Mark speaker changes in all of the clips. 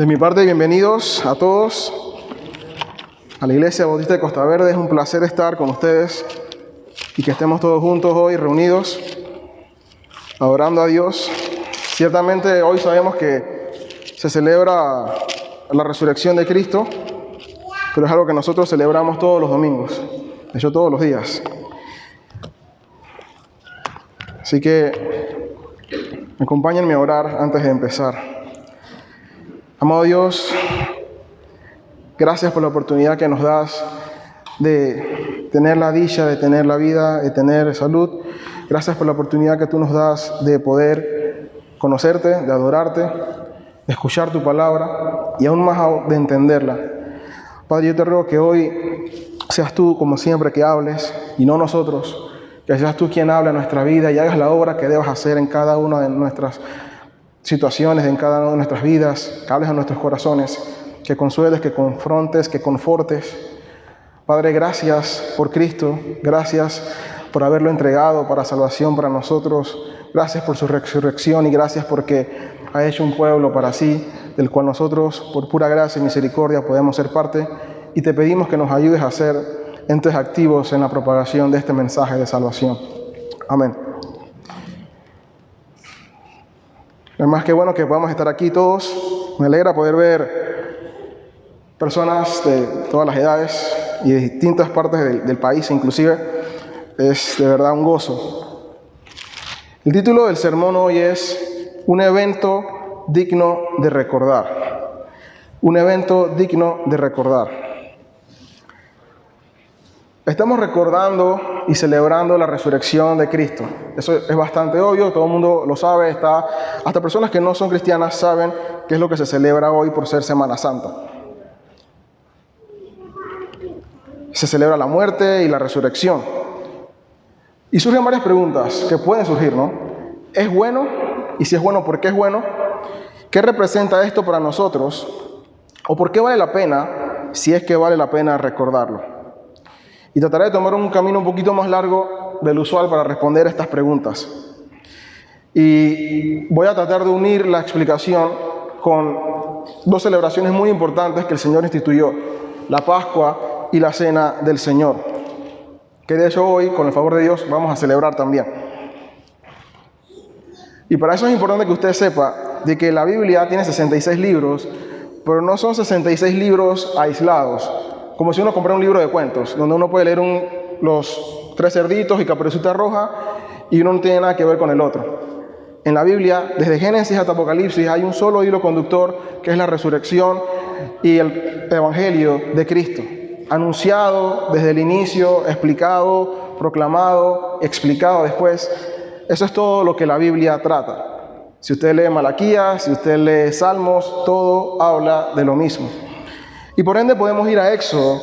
Speaker 1: De mi parte, bienvenidos a todos a la Iglesia Bautista de Costa Verde. Es un placer estar con ustedes y que estemos todos juntos hoy reunidos, adorando a Dios. Ciertamente hoy sabemos que se celebra la resurrección de Cristo, pero es algo que nosotros celebramos todos los domingos, de hecho todos los días. Así que acompáñenme a orar antes de empezar. Amado Dios, gracias por la oportunidad que nos das de tener la dicha, de tener la vida, de tener salud. Gracias por la oportunidad que tú nos das de poder conocerte, de adorarte, de escuchar tu palabra y aún más de entenderla. Padre, yo te ruego que hoy seas tú, como siempre, que hables y no nosotros. Que seas tú quien hable en nuestra vida y hagas la obra que debas hacer en cada una de nuestras situaciones, en cada una de nuestras vidas, que hables a nuestros corazones, que consueles, que confrontes, que confortes. Padre, gracias por Cristo, gracias por haberlo entregado para salvación para nosotros, gracias por su resurrección y gracias porque ha hecho un pueblo para sí, del cual nosotros, por pura gracia y misericordia, podemos ser parte, y te pedimos que nos ayudes a ser entes activos en la propagación de este mensaje de salvación. Amén. Además, qué bueno que podamos estar aquí todos. Me alegra poder ver personas de todas las edades y de distintas partes del país, inclusive. Es de verdad un gozo. El título del sermón hoy es Un evento digno de recordar. Un evento digno de recordar. Estamos recordando y celebrando la resurrección de Cristo. Eso es bastante obvio, todo el mundo lo sabe, hasta personas que no son cristianas saben qué es lo que se celebra hoy por ser Semana Santa. Se celebra la muerte y la resurrección. Y surgen varias preguntas que pueden surgir, ¿no? ¿Es bueno? Y si es bueno, ¿por qué es bueno? ¿Qué representa esto para nosotros? ¿O por qué vale la pena, si es que vale la pena recordarlo? Y trataré de tomar un camino un poquito más largo del usual para responder estas preguntas. Y voy a tratar de unir la explicación con dos celebraciones muy importantes que el Señor instituyó: la Pascua y la Cena del Señor, que de hecho hoy, con el favor de Dios, vamos a celebrar también. Y para eso es importante que usted sepa de que la Biblia tiene 66 libros, pero no son 66 libros aislados, como si uno comprara un libro de cuentos, donde uno puede leer los 3 cerditos y Caperucita Roja, y uno no tiene nada que ver con el otro. En la Biblia, desde Génesis hasta Apocalipsis, hay un solo hilo conductor, que es la resurrección y el Evangelio de Cristo, anunciado desde el inicio, explicado, proclamado, explicado después. Eso es todo lo que la Biblia trata. Si usted lee Malaquías, si usted lee Salmos, todo habla de lo mismo. Y por ende podemos ir a Éxodo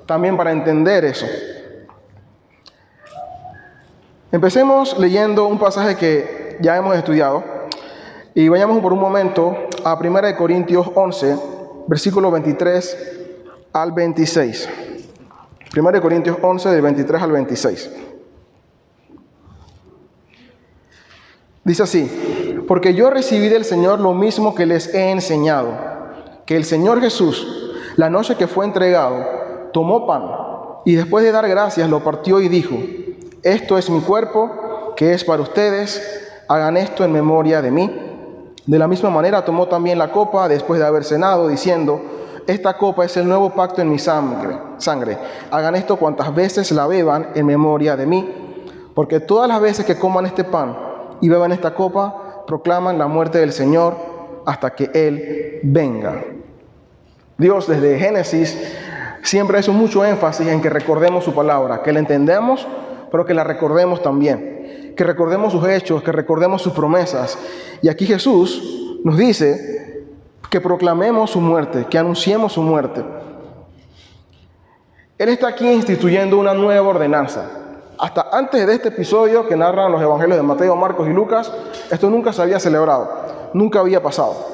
Speaker 1: también para entender eso. Empecemos leyendo un pasaje que ya hemos estudiado y vayamos por un momento a 1 Corintios 11, versículo 23 al 26. 1 Corintios 11, del 23 al 26. Dice así: porque yo recibí del Señor lo mismo que les he enseñado, que el Señor Jesús, la noche que fue entregado, tomó pan y después de dar gracias lo partió y dijo: esto es mi cuerpo, que es para ustedes, hagan esto en memoria de mí. De la misma manera tomó también la copa después de haber cenado, diciendo: esta copa es el nuevo pacto en mi sangre. Hagan esto cuantas veces la beban en memoria de mí. Porque todas las veces que coman este pan y beban esta copa, proclaman la muerte del Señor hasta que Él venga. Dios, desde Génesis, siempre hizo mucho énfasis en que recordemos su palabra, que la entendamos, pero que la recordemos también, que recordemos sus hechos, que recordemos sus promesas. Y aquí Jesús nos dice que proclamemos su muerte, que anunciemos su muerte. Él está aquí instituyendo una nueva ordenanza. Hasta antes de este episodio que narran los evangelios de Mateo, Marcos y Lucas, esto nunca se había celebrado, nunca había pasado.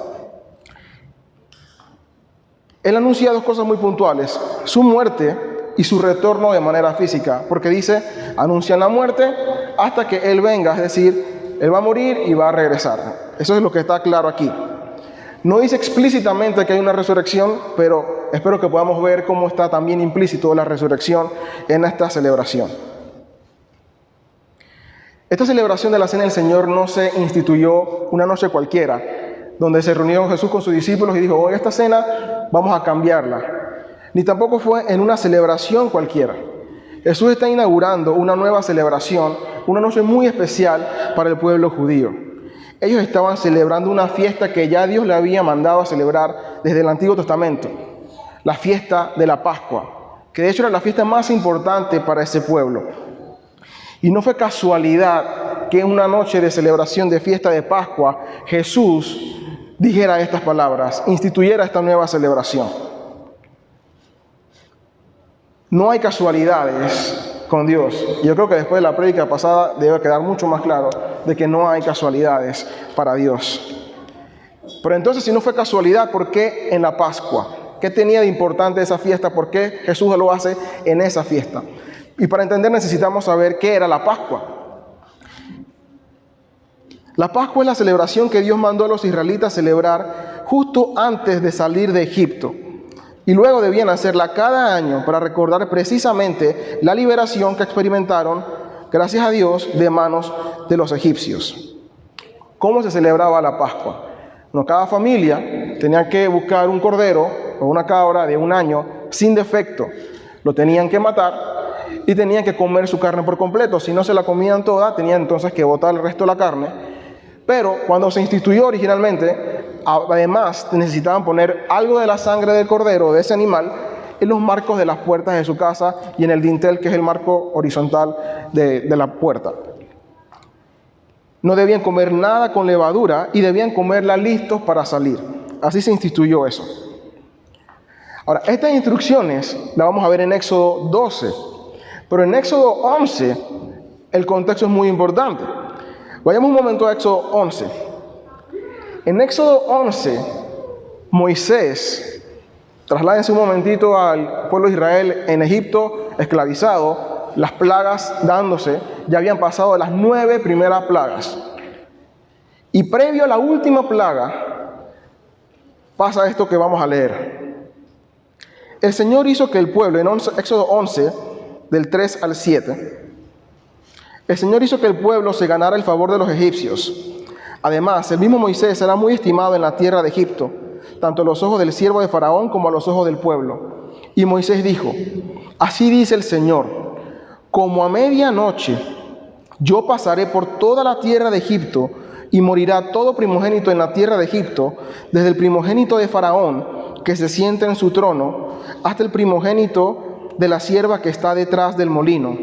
Speaker 1: Él anuncia dos cosas muy puntuales: su muerte y su retorno de manera física, porque dice, anuncian la muerte hasta que Él venga, es decir, Él va a morir y va a regresar. Eso es lo que está claro aquí. No dice explícitamente que hay una resurrección, pero espero que podamos ver cómo está también implícito la resurrección en esta celebración. Esta celebración de la Cena del Señor no se instituyó una noche cualquiera, donde se reunió Jesús con sus discípulos y dijo, hoy esta cena vamos a cambiarla. Ni tampoco fue en una celebración cualquiera. Jesús está inaugurando una nueva celebración, una noche muy especial para el pueblo judío. Ellos estaban celebrando una fiesta que ya Dios le había mandado a celebrar desde el Antiguo Testamento, la fiesta de la Pascua, que de hecho era la fiesta más importante para ese pueblo. Y no fue casualidad que en una noche de celebración de fiesta de Pascua, Jesús dijera estas palabras, instituyera esta nueva celebración. No hay casualidades con Dios. Yo creo que después de la prédica pasada debe quedar mucho más claro de que no hay casualidades para Dios. Pero entonces, si no fue casualidad, ¿por qué en la Pascua? ¿Qué tenía de importante esa fiesta? ¿Por qué Jesús lo hace en esa fiesta? Y para entender necesitamos saber qué era la Pascua. La Pascua es la celebración que Dios mandó a los israelitas celebrar justo antes de salir de Egipto. Y luego debían hacerla cada año para recordar precisamente la liberación que experimentaron, gracias a Dios, de manos de los egipcios. ¿Cómo se celebraba la Pascua? Bueno, cada familia tenía que buscar un cordero o una cabra de un año sin defecto. Lo tenían que matar y tenían que comer su carne por completo. Si no se la comían toda, tenían entonces que botar el resto de la carne. Pero cuando se instituyó originalmente, además necesitaban poner algo de la sangre del cordero, de ese animal, en los marcos de las puertas de su casa y en el dintel, que es el marco horizontal de la puerta. No debían comer nada con levadura y debían comerla listos para salir. Así se instituyó eso. Ahora, estas instrucciones las vamos a ver en Éxodo 12, pero en Éxodo 11 el contexto es muy importante. Vayamos un momento a Éxodo 11. En Éxodo 11, Moisés, trasládense un momentito al pueblo de Israel en Egipto, esclavizado, las plagas dándose, ya habían pasado las 9 primeras plagas. Y previo a la última plaga, pasa esto que vamos a leer. El Señor hizo que el pueblo, en Éxodo 11, del 3 al 7, el Señor hizo que el pueblo se ganara el favor de los egipcios. Además, el mismo Moisés era muy estimado en la tierra de Egipto, tanto a los ojos del siervo de Faraón como a los ojos del pueblo. Y Moisés dijo, así dice el Señor, como a medianoche yo pasaré por toda la tierra de Egipto y morirá todo primogénito en la tierra de Egipto, desde el primogénito de Faraón, que se sienta en su trono, hasta el primogénito de la sierva que está detrás del molino.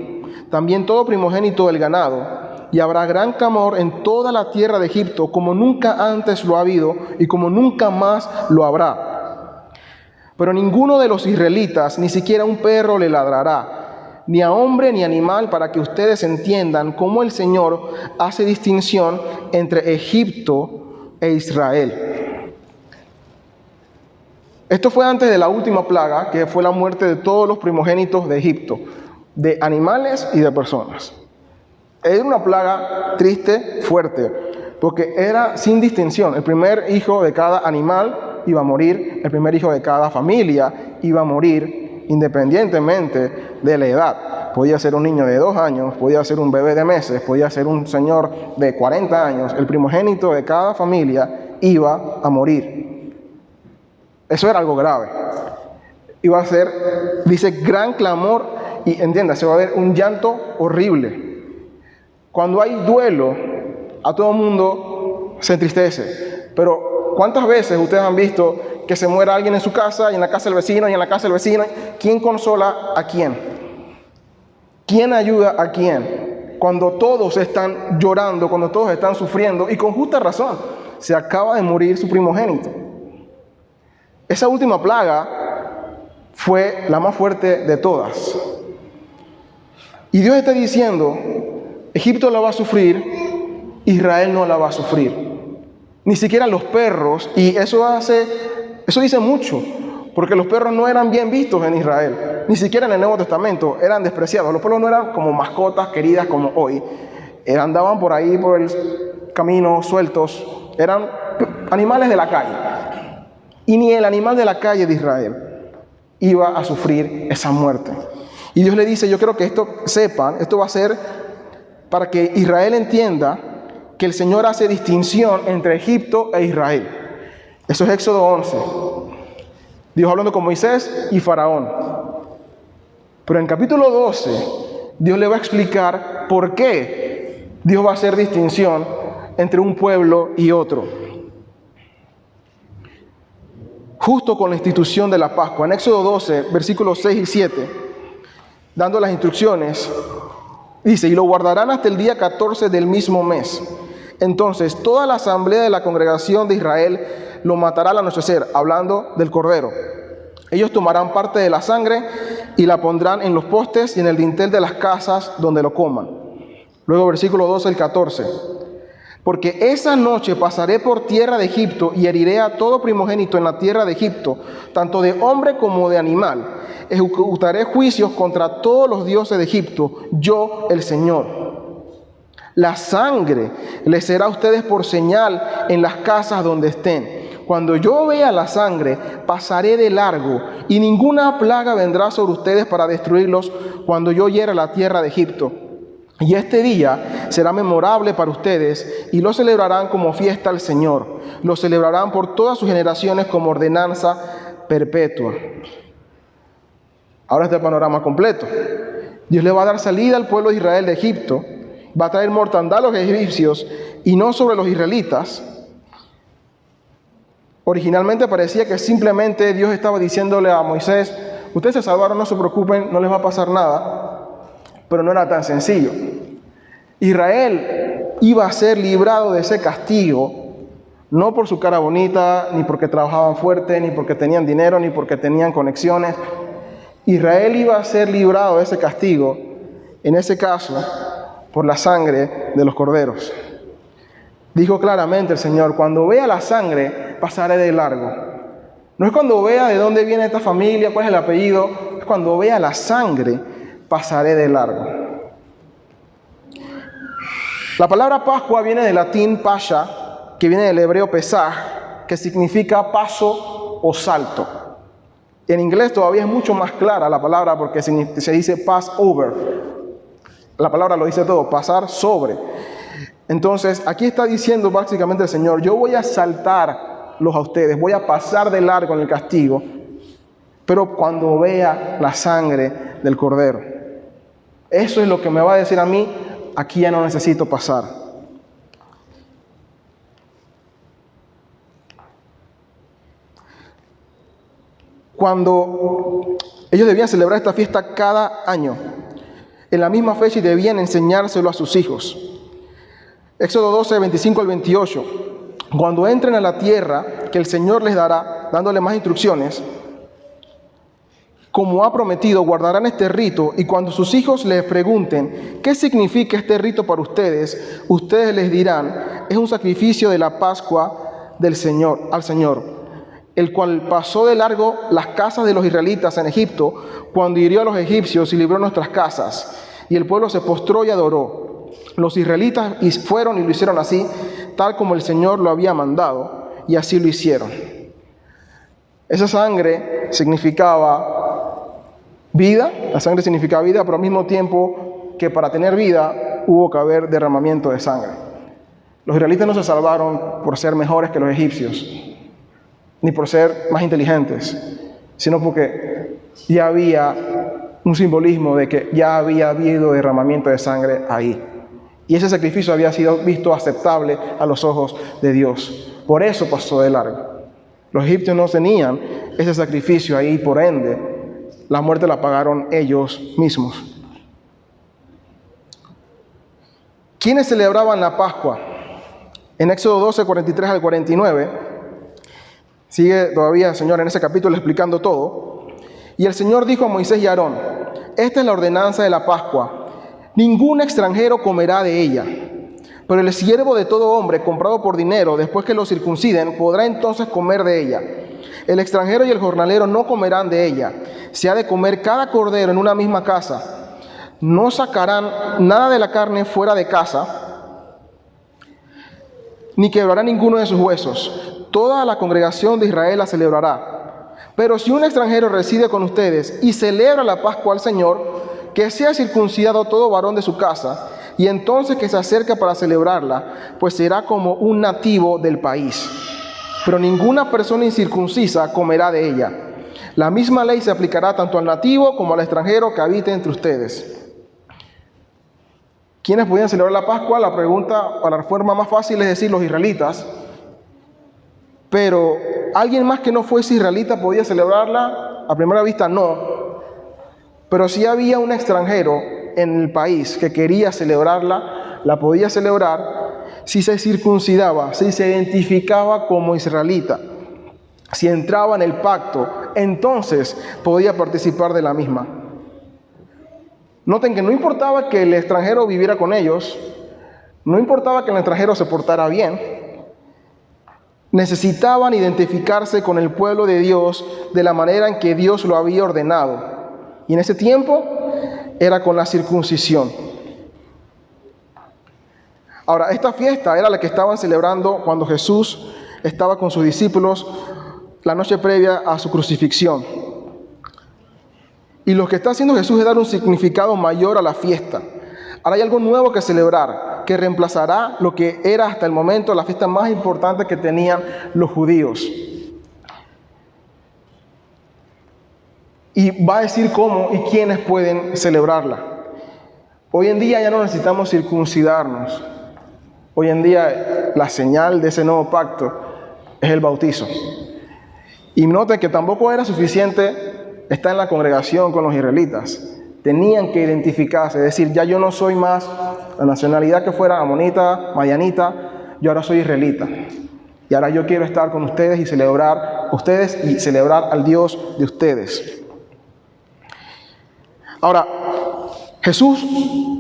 Speaker 1: También todo primogénito del ganado, y habrá gran clamor en toda la tierra de Egipto, como nunca antes lo ha habido y como nunca más lo habrá. Pero ninguno de los israelitas, ni siquiera un perro le ladrará, ni a hombre ni animal, para que ustedes entiendan cómo el Señor hace distinción entre Egipto e Israel. Esto fue antes de la última plaga, que fue la muerte de todos los primogénitos de Egipto, de animales y de personas. Era una plaga triste, fuerte, porque era sin distinción. El primer hijo de cada animal iba a morir, el primer hijo de cada familia iba a morir, independientemente de la edad. Podía ser un niño de 2 años, podía ser un bebé de meses, podía ser un señor de 40 años. El primogénito de cada familia iba a morir. Eso era algo grave. Iba a ser, dice, gran clamor. Y entiéndase, va a haber un llanto horrible. Cuando hay duelo, a todo el mundo se entristece. Pero ¿cuántas veces ustedes han visto que se muera alguien en su casa y en la casa del vecino y en la casa del vecino? ¿Quién consola a quién? ¿Quién ayuda a quién? Cuando todos están llorando, cuando todos están sufriendo, y con justa razón, se acaba de morir su primogénito. Esa última plaga fue la más fuerte de todas. Y Dios está diciendo, Egipto la va a sufrir, Israel no la va a sufrir. Ni siquiera los perros, y eso dice mucho, porque los perros no eran bien vistos en Israel, ni siquiera en el Nuevo Testamento, eran despreciados. Los perros no eran como mascotas queridas como hoy, andaban por ahí por el camino sueltos, eran animales de la calle. y ni el animal de la calle de Israel iba a sufrir esa muerte. Y Dios le dice, yo quiero que esto sepan, esto va a ser para que Israel entienda que el Señor hace distinción entre Egipto e Israel. Eso es Éxodo 11. Dios hablando con Moisés y Faraón. Pero en capítulo 12, Dios le va a explicar por qué Dios va a hacer distinción entre un pueblo y otro. Justo con la institución de la Pascua. En Éxodo 12, versículos 6 y 7, dando las instrucciones, dice, y lo guardarán hasta el día 14 del mismo mes. Entonces, toda la asamblea de la congregación de Israel lo matará al anochecer, hablando del Cordero. Ellos tomarán parte de la sangre y la pondrán en los postes y en el dintel de las casas donde lo coman. Luego, versículo 12 al 14. Porque esa noche pasaré por tierra de Egipto y heriré a todo primogénito en la tierra de Egipto, tanto de hombre como de animal. Ejecutaré juicios contra todos los dioses de Egipto, yo el Señor. La sangre les será a ustedes por señal en las casas donde estén. Cuando yo vea la sangre, pasaré de largo, y ninguna plaga vendrá sobre ustedes para destruirlos cuando yo hiera la tierra de Egipto. Y este día será memorable para ustedes, y lo celebrarán como fiesta al Señor. Lo celebrarán por todas sus generaciones como ordenanza perpetua. Ahora este panorama completo. Dios le va a dar salida al pueblo de Israel de Egipto, va a traer mortandad a los egipcios y no sobre los israelitas. Originalmente parecía que simplemente Dios estaba diciéndole a Moisés, ustedes se salvaron, no se preocupen, no les va a pasar nada. Pero no era tan sencillo. Israel iba a ser librado de ese castigo, no por su cara bonita, ni porque trabajaban fuerte, ni porque tenían dinero, ni porque tenían conexiones. Israel iba a ser librado de ese castigo, en ese caso, por la sangre de los corderos. Dijo claramente el Señor, cuando vea la sangre, pasaré de largo. No es cuando vea de dónde viene esta familia, cuál es el apellido, es cuando vea la sangre, pasaré de largo. La palabra Pascua viene del latín pascha, que viene del hebreo pesaj, que significa paso o salto. En inglés todavía es mucho más clara la palabra porque se dice pass over. La palabra lo dice todo, pasar sobre. Entonces, aquí está diciendo básicamente el Señor, yo voy a saltarlos a ustedes, voy a pasar de largo en el castigo, pero cuando vea la sangre del Cordero. Eso es lo que me va a decir a mí, aquí ya no necesito pasar. Cuando ellos debían celebrar esta fiesta cada año, en la misma fecha, y debían enseñárselo a sus hijos. Éxodo 12, 25 al 28. Cuando entren a la tierra que el Señor les dará, dándole más instrucciones, como ha prometido, guardarán este rito, y cuando sus hijos les pregunten qué significa este rito para ustedes, ustedes les dirán, es un sacrificio de la Pascua del Señor, al Señor, el cual pasó de largo las casas de los israelitas en Egipto, cuando hirió a los egipcios y libró nuestras casas. Y el pueblo se postró y adoró. Los israelitas fueron y lo hicieron así, tal como el Señor lo había mandado, y así lo hicieron. Esa sangre significaba vida, la sangre significaba vida, pero al mismo tiempo que para tener vida hubo que haber derramamiento de sangre. Los israelitas no se salvaron por ser mejores que los egipcios, ni por ser más inteligentes, sino porque ya había un simbolismo de que ya había habido derramamiento de sangre ahí. Y ese sacrificio había sido visto aceptable a los ojos de Dios. Por eso pasó de largo. Los egipcios no tenían ese sacrificio ahí, por ende, la muerte la pagaron ellos mismos. ¿Quiénes celebraban la Pascua? En Éxodo 12, 43 al 49, sigue todavía el Señor en ese capítulo explicando todo. Y el Señor dijo a Moisés y a Aarón, esta es la ordenanza de la Pascua. Ningún extranjero comerá de ella, pero el siervo de todo hombre comprado por dinero, después que lo circunciden, podrá entonces comer de ella. El extranjero y el jornalero no comerán de ella. Se ha de comer cada cordero en una misma casa. No sacarán nada de la carne fuera de casa, ni quebrará ninguno de sus huesos. toda la congregación de Israel la celebrará. Pero si un extranjero reside con ustedes y celebra la Pascua al Señor, que sea circuncidado todo varón de su casa, y entonces que se acerque para celebrarla, pues será como un nativo del país. Pero ninguna persona incircuncisa comerá de ella. La misma ley se aplicará tanto al nativo como al extranjero que habite entre ustedes. ¿Quiénes podían celebrar la Pascua? La pregunta, o la forma más fácil es decir los israelitas. Pero ¿alguien más que no fuese israelita podía celebrarla? A primera vista no. Pero si había un extranjero en el país que quería celebrarla, la podía celebrar si se circuncidaba, si se identificaba como israelita, si entraba en el pacto, entonces podía participar de la misma. Noten que no importaba que el extranjero viviera con ellos, no importaba que el extranjero se portara bien, necesitaban identificarse con el pueblo de Dios de la manera en que Dios lo había ordenado. Y en ese tiempo era con la circuncisión. Ahora, esta fiesta era la que estaban celebrando cuando Jesús estaba con sus discípulos la noche previa a su crucifixión. Y lo que está haciendo Jesús es dar un significado mayor a la fiesta. Ahora hay algo nuevo que celebrar, que reemplazará lo que era hasta el momento la fiesta más importante que tenían los judíos. Y va a decir cómo y quiénes pueden celebrarla. Hoy en día ya no necesitamos circuncidarnos. Hoy en día la señal de ese nuevo pacto es el bautizo. Y noten que tampoco era suficiente estar en la congregación con los israelitas. Tenían que identificarse, es decir, ya yo no soy más la nacionalidad que fuera amonita, madianita, yo ahora soy israelita. Y ahora yo quiero estar con ustedes y celebrar ustedes y celebrar al Dios de ustedes. Ahora, Jesús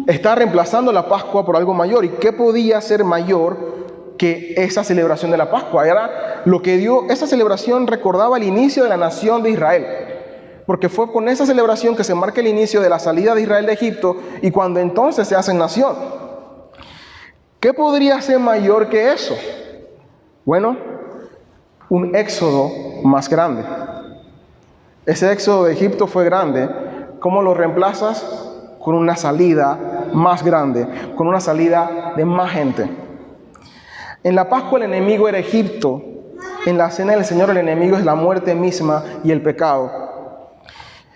Speaker 1: está reemplazando la Pascua por algo mayor. ¿Y qué podía ser mayor que esa celebración de la Pascua? Era lo que dio, esa celebración recordaba el inicio de la nación de Israel. Porque fue con esa celebración que se marca el inicio de la salida de Israel de Egipto y cuando entonces se hacen nación. ¿Qué podría ser mayor que eso? Bueno, un éxodo más grande. Ese éxodo de Egipto fue grande. ¿Cómo lo reemplazas? Con una salida más grande, con una salida de más gente. En la Pascua el enemigo era Egipto. En la cena del Señor el enemigo es la muerte misma y el pecado.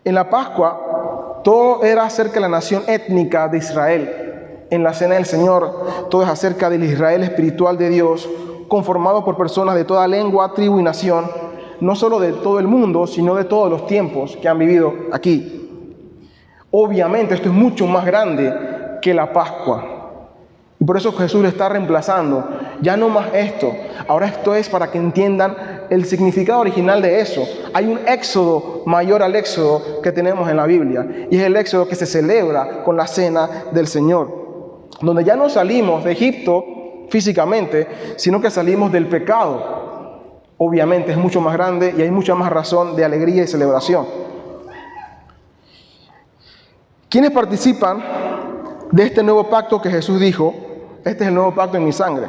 Speaker 1: En la Pascua todo era acerca de la nación étnica de Israel. En la cena del Señor todo es acerca del Israel espiritual de Dios, conformado por personas de toda lengua, tribu y nación, no solo de todo el mundo, sino de todos los tiempos que han vivido aquí. Obviamente esto es mucho más grande que la Pascua. Y por eso Jesús lo está reemplazando. Ya no más esto. Ahora esto es para que entiendan el significado original de eso. Hay un éxodo mayor al éxodo que tenemos en la Biblia. Y es el éxodo que se celebra con la cena del Señor. Donde ya no salimos de Egipto físicamente, sino que salimos del pecado. Obviamente es mucho más grande y hay mucha más razón de alegría y celebración. ¿Quiénes participan de este nuevo pacto que Jesús dijo? Este es el nuevo pacto en mi sangre.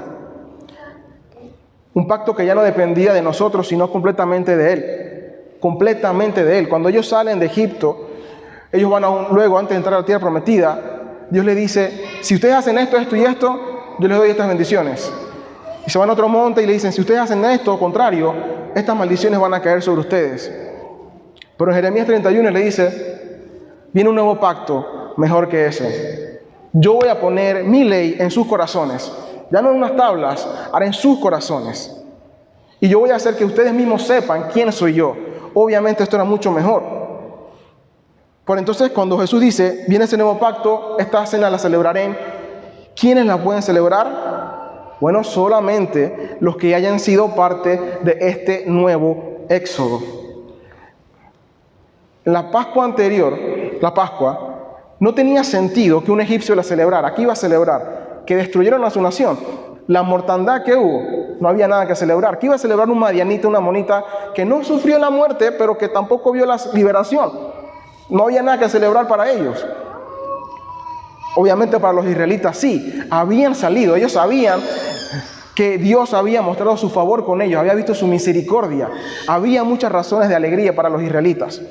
Speaker 1: Un pacto que ya no dependía de nosotros, sino completamente de Él. Completamente de Él. Cuando ellos salen de Egipto, ellos van luego, antes de entrar a la tierra prometida, Dios les dice, si ustedes hacen esto, esto y esto, yo les doy estas bendiciones. Y se van a otro monte y le dicen, si ustedes hacen esto, contrario, estas maldiciones van a caer sobre ustedes. Pero en Jeremías 31 le dice, viene un nuevo pacto mejor que ese. Yo voy a poner mi ley en sus corazones. Ya no en unas tablas, ahora en sus corazones. Y yo voy a hacer que ustedes mismos sepan quién soy yo. Obviamente esto era mucho mejor. Por entonces cuando Jesús dice, viene ese nuevo pacto, esta cena la celebraré. ¿Quiénes la pueden celebrar? Bueno, solamente los que hayan sido parte de este nuevo éxodo. En la Pascua anterior, la Pascua, no tenía sentido que un egipcio la celebrara. ¿Qué iba a celebrar? Que destruyeron a su nación. La mortandad que hubo, no había nada que celebrar. ¿Qué iba a celebrar un madianita, una amonita que no sufrió la muerte, pero que tampoco vio la liberación? No había nada que celebrar para ellos. Obviamente para los israelitas sí, habían salido, ellos sabían que Dios había mostrado su favor con ellos, había visto su misericordia. Había muchas razones de alegría para los israelitas.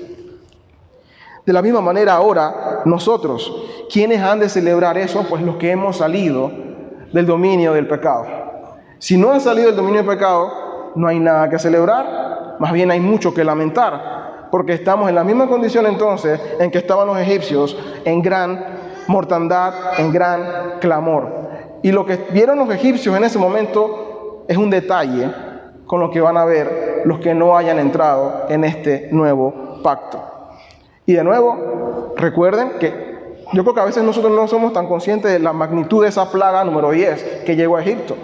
Speaker 1: De la misma manera ahora, nosotros, ¿quiénes han de celebrar eso? Pues los que hemos salido del dominio del pecado. Si no han salido del dominio del pecado, no hay nada que celebrar, más bien hay mucho que lamentar, porque estamos en la misma condición entonces en que estaban los egipcios, en gran mortandad, en gran clamor. Y lo que vieron los egipcios en ese momento es un detalle con lo que van a ver los que no hayan entrado en este nuevo pacto. Y de nuevo, recuerden que yo creo que a veces nosotros no somos tan conscientes de la magnitud de esa plaga número 10 que llegó a Egipto.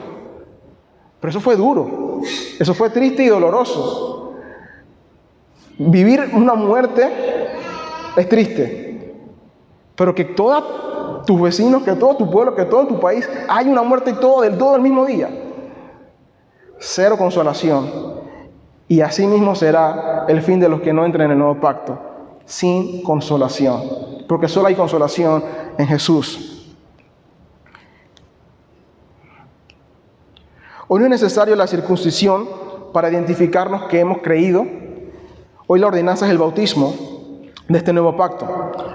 Speaker 1: Pero eso fue duro, eso fue triste y doloroso. Vivir una muerte es triste, pero que todos tus vecinos, que todo tu pueblo, que todo tu país, hay una muerte y todo el mismo día. Cero consolación. Y así mismo será el fin de los que no entren en el nuevo pacto, sin consolación, porque solo hay consolación en Jesús. Hoy no es necesario la circuncisión para identificarnos que hemos creído. Hoy la ordenanza es el bautismo de este nuevo pacto.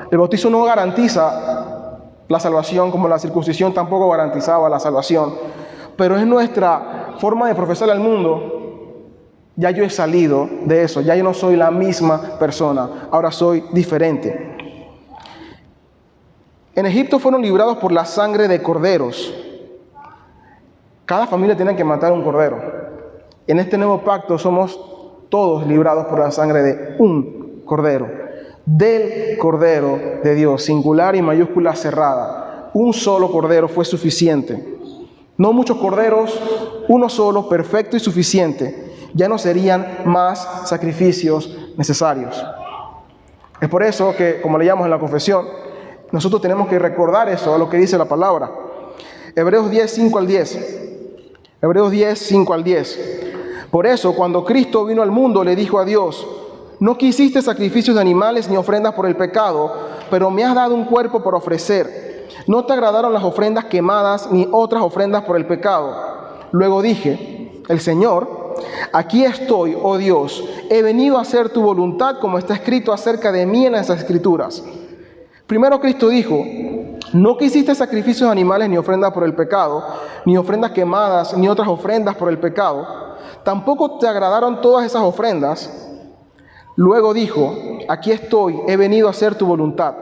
Speaker 1: El bautismo no garantiza la salvación como la circuncisión tampoco garantizaba la salvación, pero es nuestra forma de profesar al mundo: ya yo he salido de eso, ya yo no soy la misma persona, ahora soy diferente. En Egipto fueron librados por la sangre de corderos. Cada familia tiene que matar un cordero. En este nuevo pacto somos todos librados por la sangre de un cordero, del Cordero de Dios, singular y mayúscula cerrada. Un solo cordero fue suficiente. No muchos corderos, uno solo, perfecto y suficiente. Ya no serían más sacrificios necesarios. Es por eso que, como leíamos en la confesión, nosotros tenemos que recordar eso, a lo que dice la palabra. Hebreos 10, 5 al 10. Hebreos 10, 5 al 10. Por eso, cuando Cristo vino al mundo, le dijo a Dios: no quisiste sacrificios de animales ni ofrendas por el pecado, pero me has dado un cuerpo por ofrecer. No te agradaron las ofrendas quemadas ni otras ofrendas por el pecado. Luego dije: el Señor, aquí estoy, oh Dios, he venido a hacer tu voluntad como está escrito acerca de mí en las Escrituras. Primero Cristo dijo: no quisiste sacrificios de animales ni ofrendas por el pecado, ni ofrendas quemadas, ni otras ofrendas por el pecado. Tampoco te agradaron todas esas ofrendas. Luego dijo: aquí estoy, he venido a hacer tu voluntad.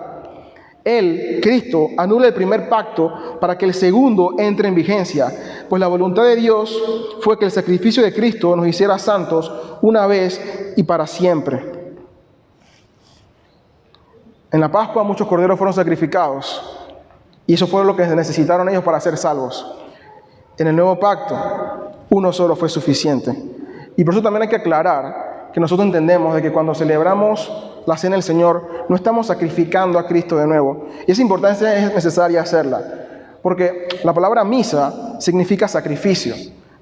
Speaker 1: Él, Cristo, anula el primer pacto para que el segundo entre en vigencia, pues la voluntad de Dios fue que el sacrificio de Cristo nos hiciera santos una vez y para siempre. En la Pascua muchos corderos fueron sacrificados, y eso fue lo que necesitaron ellos para ser salvos. En el nuevo pacto, uno solo fue suficiente. Y por eso también hay que aclarar que nosotros entendemos de que cuando celebramos la cena del Señor, no estamos sacrificando a Cristo de nuevo. Y esa importancia es necesaria hacerla, porque la palabra misa significa sacrificio,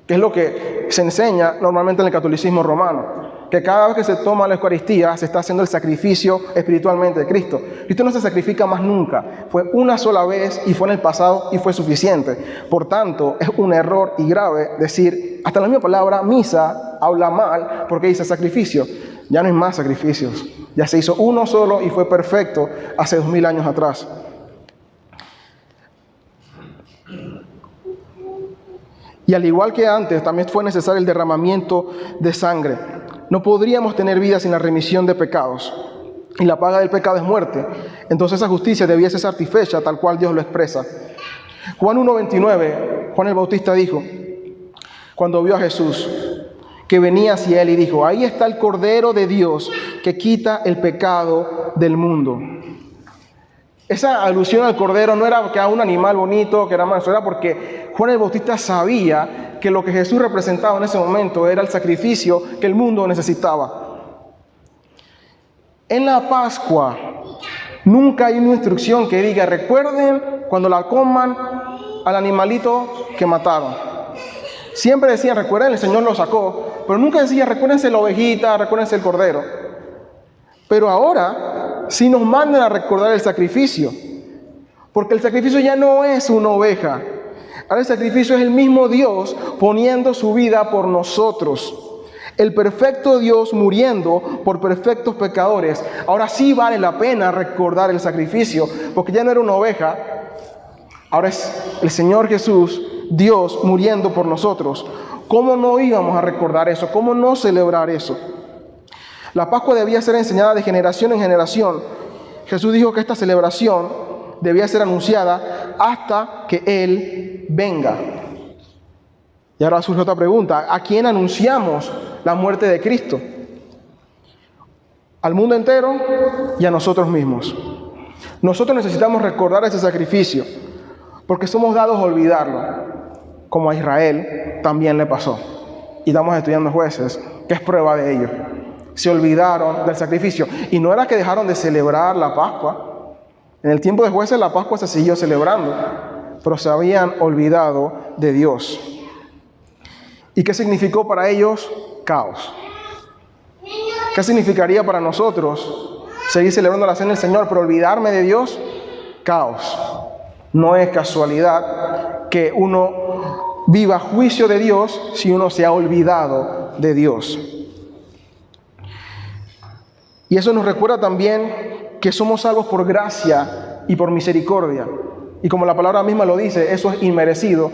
Speaker 1: que es lo que se enseña normalmente en el catolicismo romano, que cada vez que se toma la Eucaristía se está haciendo el sacrificio espiritualmente de Cristo. Cristo no se sacrifica más nunca, fue una sola vez y fue en el pasado y fue suficiente. Por tanto, es un error y grave decir, hasta la misma palabra misa habla mal porque dice sacrificio. Ya no hay más sacrificios, ya se hizo uno solo y fue perfecto hace 2000 años atrás. Y al igual que antes, también fue necesario el derramamiento de sangre. No podríamos tener vida sin la remisión de pecados. Y la paga del pecado es muerte. Entonces esa justicia debía ser satisfecha tal cual Dios lo expresa. Juan 1:29, Juan el Bautista dijo, cuando vio a Jesús, que venía hacia él y dijo, ahí está el Cordero de Dios que quita el pecado del mundo. Esa alusión al Cordero no era que a un animal bonito, que era manso, era porque Juan el Bautista sabía que lo que Jesús representaba en ese momento era el sacrificio que el mundo necesitaba. En la Pascua nunca hay una instrucción que diga, recuerden cuando la coman al animalito que mataron. Siempre decían, recuerden, el Señor lo sacó, pero nunca decía, recuérdense la ovejita, recuérdense el cordero. Pero ahora sí nos mandan a recordar el sacrificio, porque el sacrificio ya no es una oveja, Ahora el sacrificio es el mismo Dios poniendo su vida por nosotros. El perfecto Dios muriendo por perfectos pecadores. Ahora sí vale la pena recordar el sacrificio, porque ya no era una oveja, ahora es el Señor Jesús, Dios muriendo por nosotros. ¿Cómo no íbamos a recordar eso? ¿Cómo no celebrar eso? La Pascua debía ser enseñada de generación en generación. Jesús dijo que esta celebración debía ser anunciada hasta que Él venga. Y ahora surge otra pregunta: ¿a quién anunciamos la muerte de Cristo? ¿Al mundo entero y a nosotros mismos? Nosotros necesitamos recordar ese sacrificio, porque somos dados a olvidarlo, como a Israel también le pasó. Y estamos estudiando Jueces, que es prueba de ello. Se olvidaron del sacrificio. Y no era que dejaron de celebrar la Pascua. En el tiempo de Jueces la Pascua se siguió celebrando, pero se habían olvidado de Dios. ¿Y qué significó para ellos? Caos. ¿Qué significaría para nosotros seguir celebrando la cena del Señor, pero olvidarme de Dios? Caos. No es casualidad que uno viva juicio de Dios si uno se ha olvidado de Dios. Y eso nos recuerda también que somos salvos por gracia y por misericordia. Y como la palabra misma lo dice, eso es inmerecido.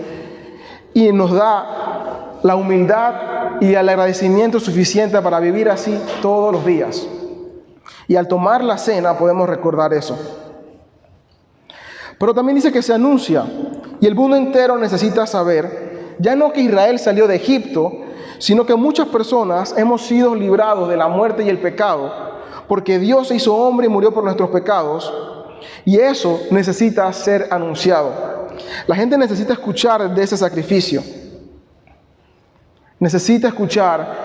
Speaker 1: Y nos da la humildad y el agradecimiento suficiente para vivir así todos los días. Y al tomar la cena podemos recordar eso. Pero también dice que se anuncia, y el mundo entero necesita saber, ya no que Israel salió de Egipto, sino que muchas personas hemos sido librados de la muerte y el pecado, porque Dios se hizo hombre y murió por nuestros pecados, y eso necesita ser anunciado. La gente necesita escuchar de ese sacrificio. Necesita escuchar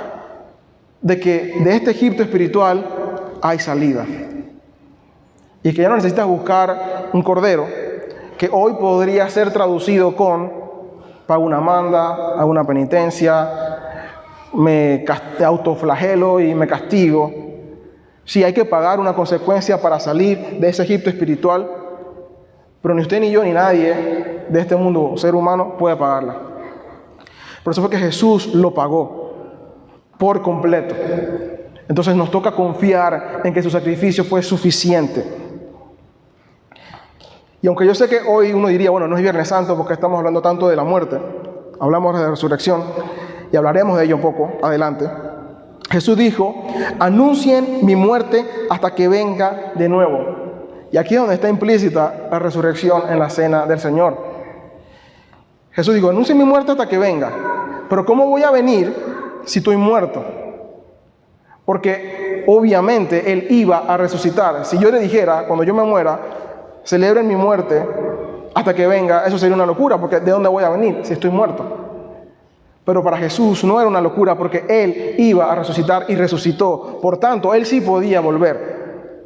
Speaker 1: de que de este Egipto espiritual hay salida. Y que ya no necesitas buscar un cordero, que hoy podría ser traducido con: pago una manda, hago una penitencia, me autoflagelo y me castigo. Sí, hay que pagar una consecuencia para salir de ese Egipto espiritual, pero ni usted ni yo ni nadie de este mundo, ser humano, puede pagarla. Por eso fue que Jesús lo pagó por completo. Entonces nos toca confiar en que su sacrificio fue suficiente. Y aunque yo sé que hoy uno diría, bueno, no es Viernes Santo porque estamos hablando tanto de la muerte, hablamos de la resurrección y hablaremos de ello un poco adelante. Jesús dijo: anuncien mi muerte hasta que venga de nuevo. Y aquí es donde está implícita la resurrección en la cena del Señor. Jesús dijo: anuncien mi muerte hasta que venga. Pero ¿cómo voy a venir si estoy muerto? Porque obviamente Él iba a resucitar. Si yo le dijera, cuando yo me muera, celebren mi muerte hasta que venga, eso sería una locura, porque ¿de dónde voy a venir si estoy muerto? Pero para Jesús no era una locura, porque Él iba a resucitar y resucitó. Por tanto, Él sí podía volver.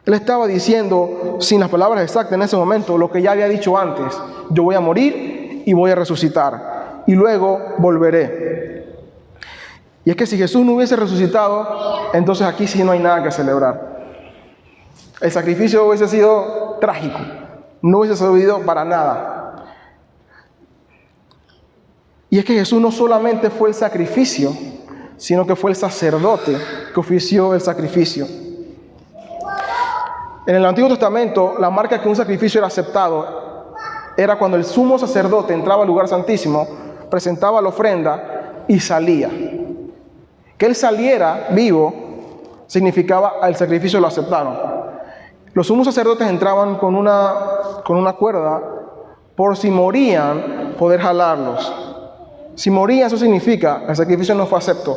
Speaker 1: Él estaba diciendo, sin las palabras exactas en ese momento, lo que ya había dicho antes: yo voy a morir y voy a resucitar, y luego volveré. Y es que si Jesús no hubiese resucitado, entonces aquí sí no hay nada que celebrar. El sacrificio hubiese sido trágico, no hubiese servido para nada. Y es que Jesús no solamente fue el sacrificio, sino que fue el sacerdote que ofició el sacrificio. En el Antiguo Testamento, la marca que un sacrificio era aceptado era cuando el sumo sacerdote entraba al lugar santísimo, presentaba la ofrenda y salía. Que él saliera vivo significaba el sacrificio lo aceptaron. Los sumos sacerdotes entraban con una cuerda por si morían, poder jalarlos. Si morían, eso significa el sacrificio no fue acepto.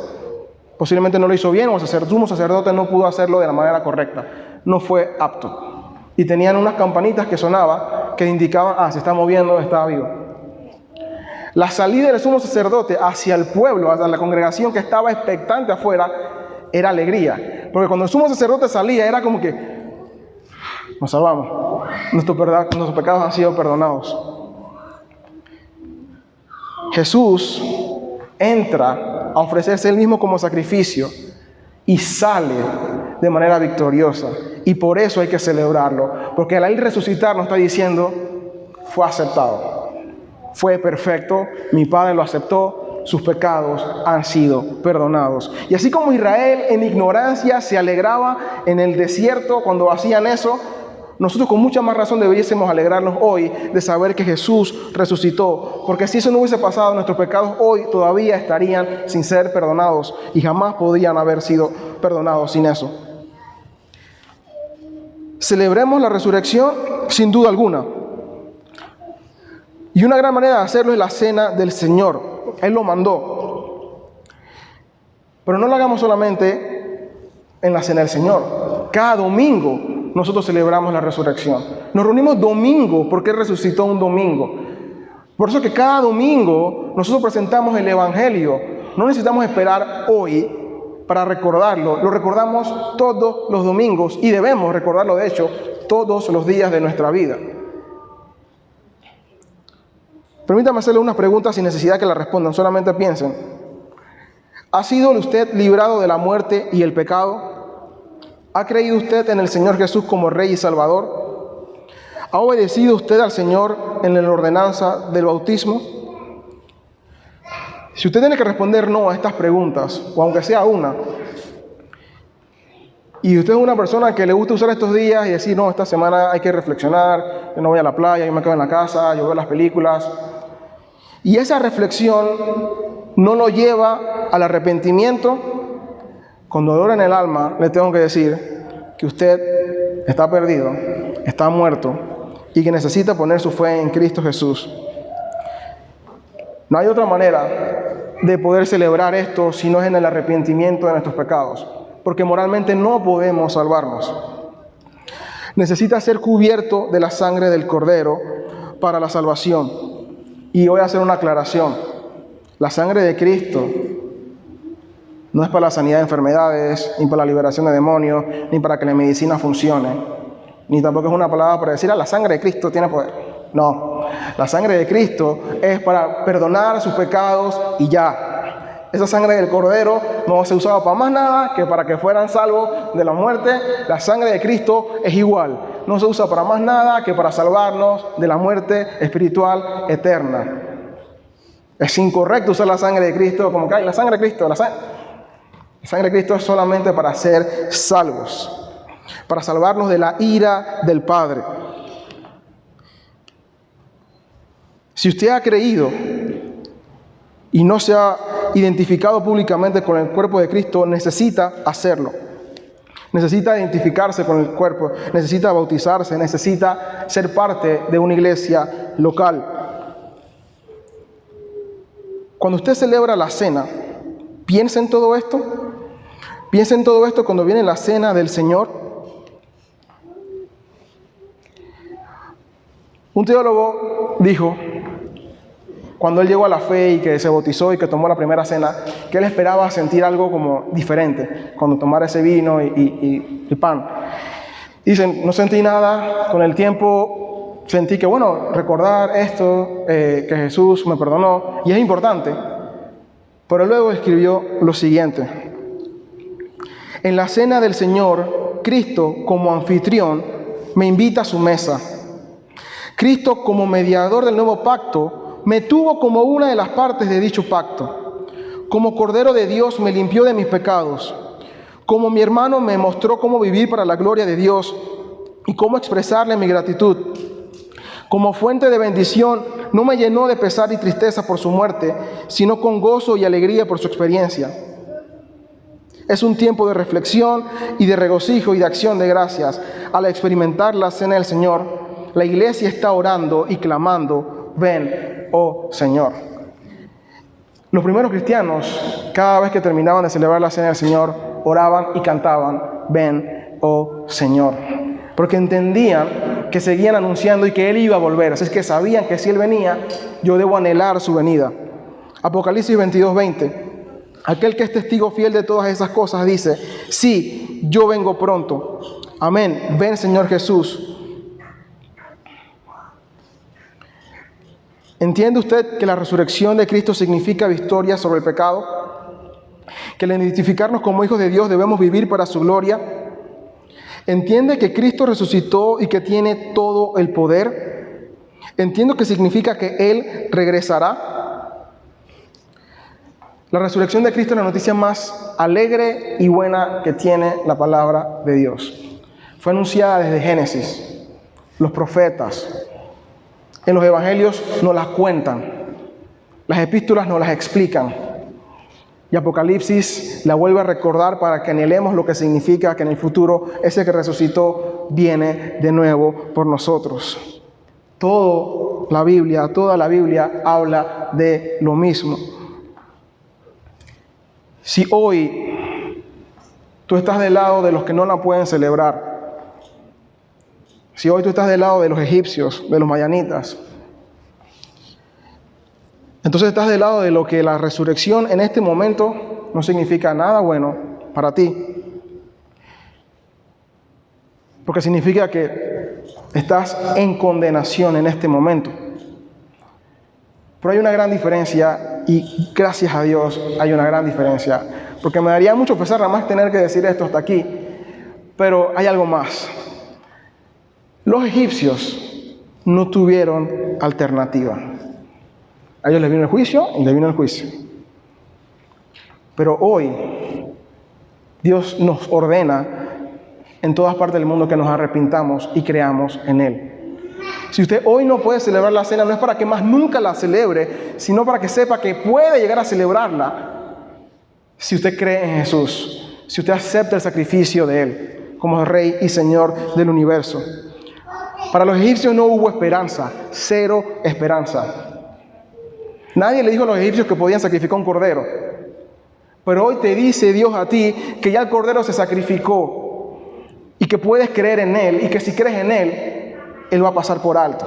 Speaker 1: Posiblemente no lo hizo bien, o el sumo sacerdote no pudo hacerlo de la manera correcta. No fue apto. Y tenían unas campanitas que sonaban que indicaban: se está moviendo, está vivo. La salida del sumo sacerdote hacia el pueblo, hacia la congregación que estaba expectante afuera, era alegría. Porque cuando el sumo sacerdote salía, era como que: nos salvamos, nuestros pecados han sido perdonados. Jesús entra a ofrecerse Él mismo como sacrificio y sale de manera victoriosa. Y por eso hay que celebrarlo, porque al Él resucitar nos está diciendo: fue aceptado. Fue perfecto, mi Padre lo aceptó, sus pecados han sido perdonados. Y así como Israel en ignorancia se alegraba en el desierto cuando hacían eso, nosotros con mucha más razón deberíamos alegrarnos hoy de saber que Jesús resucitó. Porque si eso no hubiese pasado, nuestros pecados hoy todavía estarían sin ser perdonados y jamás podrían haber sido perdonados sin eso. Celebremos la resurrección sin duda alguna. Y una gran manera de hacerlo es la cena del Señor. Él lo mandó. Pero no lo hagamos solamente en la cena del Señor. Cada domingo nosotros celebramos la resurrección. Nos reunimos domingo porque Él resucitó un domingo. Por eso que cada domingo nosotros presentamos el Evangelio. No necesitamos esperar hoy para recordarlo. Lo recordamos todos los domingos y debemos recordarlo, de hecho, todos los días de nuestra vida. Permítame hacerle unas preguntas sin necesidad que las respondan, solamente piensen. ¿Ha sido usted librado de la muerte y el pecado? ¿Ha creído usted en el Señor Jesús como Rey y Salvador? ¿Ha obedecido usted al Señor en la ordenanza del bautismo? Si usted tiene que responder no a estas preguntas, o aunque sea una, y usted es una persona que le gusta usar estos días y decir, no, esta semana hay que reflexionar, yo no voy a la playa, yo me quedo en la casa, yo veo las películas, y esa reflexión no lo lleva al arrepentimiento, con dolor en el alma le tengo que decir que usted está perdido, está muerto y que necesita poner su fe en Cristo Jesús. No hay otra manera de poder celebrar esto si no es en el arrepentimiento de nuestros pecados, porque moralmente no podemos salvarnos. Necesita ser cubierto de la sangre del Cordero para la salvación. Y voy a hacer una aclaración. La sangre de Cristo no es para la sanidad de enfermedades, ni para la liberación de demonios, ni para que la medicina funcione, ni tampoco es una palabra para decir, la sangre de Cristo tiene poder. No, la sangre de Cristo es para perdonar sus pecados y ya. Esa sangre del Cordero no se usaba para más nada que para que fueran salvos de la muerte. La sangre de Cristo es igual. No se usa para más nada que para salvarnos de la muerte espiritual eterna. Es incorrecto usar la sangre de Cristo como que hay la sangre de Cristo, la sangre de Cristo es solamente para ser salvos, para salvarnos de la ira del Padre. Si usted ha creído y no se ha identificado públicamente con el cuerpo de Cristo, necesita hacerlo. Necesita identificarse con el cuerpo, necesita bautizarse, necesita ser parte de una iglesia local. Cuando usted celebra la cena, piensa en todo esto. Piensa en todo esto cuando viene la cena del Señor. Un teólogo dijo, cuando él llegó a la fe y que se bautizó y que tomó la primera cena, que él esperaba sentir algo como diferente cuando tomara ese vino y el pan. Dicen, no sentí nada, con el tiempo sentí que, bueno, recordar esto, que Jesús me perdonó, y es importante. Pero luego escribió lo siguiente: en la cena del Señor, Cristo como anfitrión me invita a su mesa. Cristo como mediador del nuevo pacto me tuvo como una de las partes de dicho pacto. Como Cordero de Dios me limpió de mis pecados. Como mi hermano me mostró cómo vivir para la gloria de Dios y cómo expresarle mi gratitud. Como fuente de bendición no me llenó de pesar y tristeza por su muerte, sino con gozo y alegría por su experiencia. Es un tiempo de reflexión y de regocijo y de acción de gracias. Al experimentar la cena del Señor, la iglesia está orando y clamando, ven, oh Señor. Los primeros cristianos, cada vez que terminaban de celebrar la cena del Señor, oraban y cantaban, ven, oh Señor. Porque entendían que seguían anunciando y que Él iba a volver. Así es que sabían que si Él venía, yo debo anhelar su venida. Apocalipsis 22:20. Aquel que es testigo fiel de todas esas cosas dice, sí, yo vengo pronto. Amén. Ven, Señor Jesús. ¿Entiende usted que la resurrección de Cristo significa victoria sobre el pecado? Que al identificarnos como hijos de Dios debemos vivir para su gloria. ¿Entiende que Cristo resucitó y que tiene todo el poder? Entiendo que significa que Él regresará. La resurrección de Cristo es la noticia más alegre y buena que tiene la palabra de Dios. Fue anunciada desde Génesis. Los profetas en los evangelios nos las cuentan. Las epístolas nos las explican. Y Apocalipsis la vuelve a recordar para que anhelemos lo que significa que en el futuro ese que resucitó viene de nuevo por nosotros. Toda la Biblia habla de lo mismo. Si hoy tú estás del lado de los que no la pueden celebrar, si hoy tú estás del lado de los egipcios, de los mayanitas, entonces estás del lado de lo que la resurrección en este momento no significa nada bueno para ti. Porque significa que estás en condenación en este momento. Pero hay una gran diferencia, y gracias a Dios hay una gran diferencia. Porque me daría mucho pesar nada más tener que decir esto hasta aquí. Pero hay algo más. Los egipcios no tuvieron alternativa. A ellos les vino el juicio y les vino el juicio. Pero hoy Dios nos ordena en todas partes del mundo que nos arrepintamos y creamos en Él. Si usted hoy no puede celebrar la cena, no es para que más nunca la celebre, sino para que sepa que puede llegar a celebrarla si usted cree en Jesús, si usted acepta el sacrificio de Él como Rey y Señor del universo. Para los egipcios no hubo esperanza, cero esperanza. Nadie le dijo a los egipcios que podían sacrificar un cordero. Pero hoy te dice Dios a ti que ya el cordero se sacrificó y que puedes creer en Él, y que si crees en Él, Él va a pasar por alto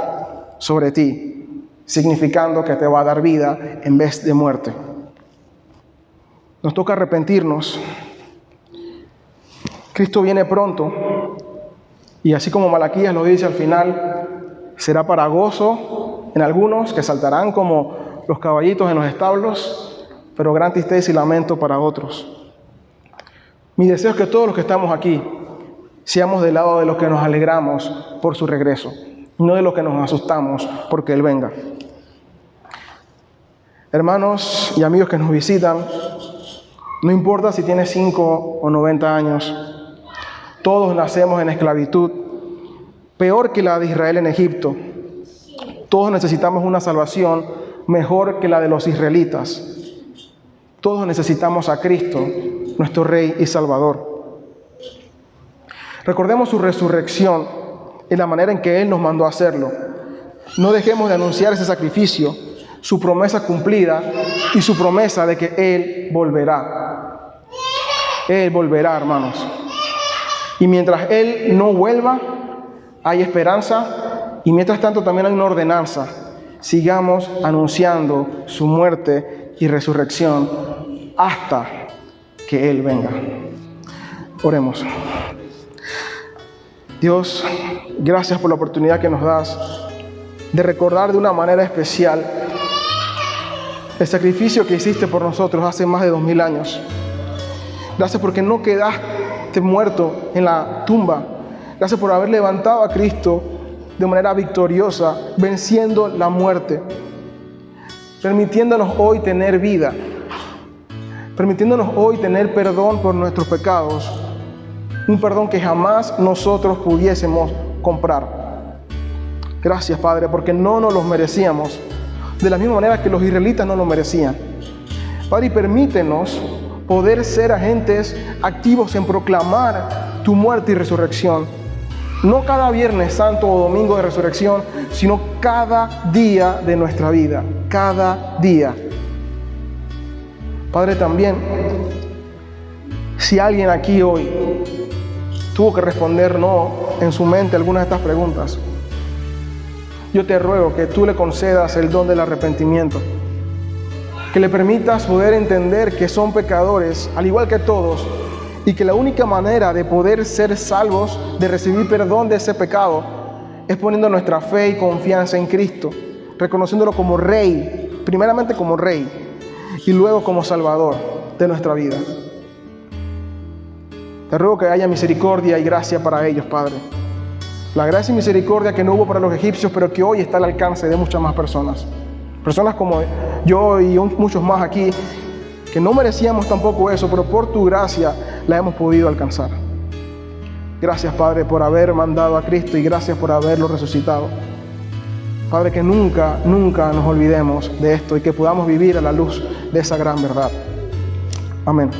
Speaker 1: sobre ti, significando que te va a dar vida en vez de muerte. Nos toca arrepentirnos. Cristo viene pronto, y así como Malaquías lo dice al final, será para gozo en algunos que saltarán como los caballitos en los establos, pero gran tristeza y lamento para otros. Mi deseo es que todos los que estamos aquí seamos del lado de los que nos alegramos por su regreso, y no de los que nos asustamos porque Él venga. Hermanos y amigos que nos visitan, no importa si tienes 5 o 90 años, todos nacemos en esclavitud, peor que la de Israel en Egipto. Todos necesitamos una salvación mejor que la de los israelitas. Todos necesitamos a Cristo, nuestro Rey y Salvador. Recordemos su resurrección y la manera en que Él nos mandó a hacerlo. No dejemos de anunciar ese sacrificio, su promesa cumplida y su promesa de que Él volverá. Él volverá, hermanos. Y mientras Él no vuelva, hay esperanza, y mientras tanto también hay una ordenanza. Sigamos anunciando su muerte y resurrección hasta que Él venga. Oremos. Dios, gracias por la oportunidad que nos das de recordar de una manera especial el sacrificio que hiciste por nosotros hace más de 2000 años. Gracias porque no quedaste muerto en la tumba. Gracias por haber levantado a Cristo de manera victoriosa, venciendo la muerte, permitiéndonos hoy tener vida, permitiéndonos hoy tener perdón por nuestros pecados, un perdón que jamás nosotros pudiésemos comprar. Gracias, Padre, porque no nos los merecíamos, de la misma manera que los israelitas no lo merecían. Padre, y permítenos poder ser agentes activos en proclamar tu muerte y resurrección. No cada Viernes Santo o Domingo de Resurrección, sino cada día de nuestra vida, cada día. Padre, también, si alguien aquí hoy tuvo que responder no en su mente algunas de estas preguntas, yo te ruego que tú le concedas el don del arrepentimiento, que le permitas poder entender que son pecadores, al igual que todos, y que la única manera de poder ser salvos, de recibir perdón de ese pecado, es poniendo nuestra fe y confianza en Cristo, reconociéndolo como Rey, primeramente como Rey, y luego como Salvador de nuestra vida. Te ruego que haya misericordia y gracia para ellos, Padre. La gracia y misericordia que no hubo para los egipcios, pero que hoy está al alcance de muchas más personas. Personas como yo y muchos más aquí, que no merecíamos tampoco eso, pero por tu gracia la hemos podido alcanzar. Gracias, Padre, por haber mandado a Cristo y gracias por haberlo resucitado. Padre, que nunca, nunca nos olvidemos de esto y que podamos vivir a la luz de esa gran verdad. Amén.